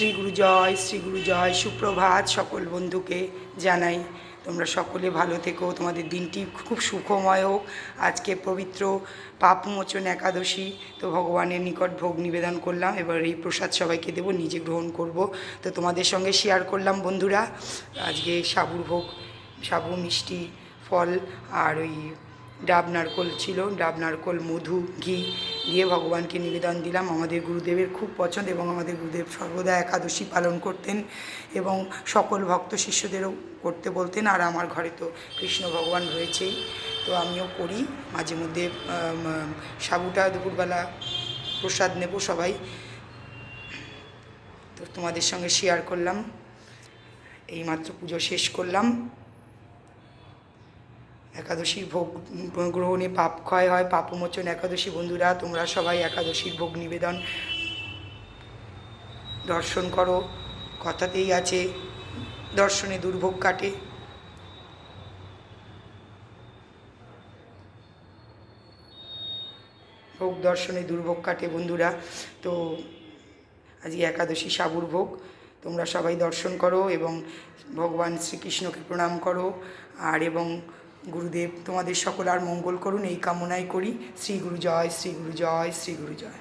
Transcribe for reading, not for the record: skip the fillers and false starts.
শ্রী গুরু জয়। সুপ্রভাত সকল বন্ধুকে জানাই, তোমরা সকলে ভালো থেকো, তোমাদের দিনটি খুব সুখময় হোক। আজকে পবিত্র পাপমোচন একাদশী, তো ভগবানের নিকট ভোগ নিবেদন করলাম, এবার এই প্রসাদ সবাইকে দেবো, নিজে গ্রহণ করব। তো তোমাদের সঙ্গে শেয়ার করলাম বন্ধুরা, আজকে সাবুর ভোগ, সাবু মিষ্টি ফল আর ওই ডাব নারকোল ছিল, ডাব নারকোল মধু ঘি দিয়ে ভগবানকে নিবেদন দিলাম। আমাদের গুরুদেবের খুব পছন্দ এবং আমাদের গুরুদেব সর্বদা একাদশী পালন করতেন এবং সকল ভক্ত শিষ্যদেরও করতে বলতেন। আর আমার ঘরে তো কৃষ্ণ ভগবান রয়েছেই, তো আমিও করি মাঝে মধ্যে। সাবুটা দুপুরবেলা প্রসাদ নেব সবাই, তো তোমাদের সঙ্গে শেয়ার করলাম। এইমাত্র পুজো শেষ করলাম। একাদশীর ভোগ গ্রহণে পাপ ক্ষয় হয়, পাপমোচন একাদশী। বন্ধুরা তোমরা সবাই একাদশীর ভোগ নিবেদন দর্শন করো, কথাতেই আছে দর্শনে দুর্ভোগ কাটে। ভোগ দর্শনে দুর্ভোগ কাটে বন্ধুরা। তো আজকে একাদশী সাবুর ভোগ, তোমরা সবাই দর্শন করো এবং ভগবান শ্রীকৃষ্ণকে প্রণাম করো। আর এবং গুরুদেব তোমাদের সকল আর মঙ্গল করুন, এই কামনাই করি। শ্রী গুরু জয়, শ্রী গুরু জয়, শ্রী গুরু জয়।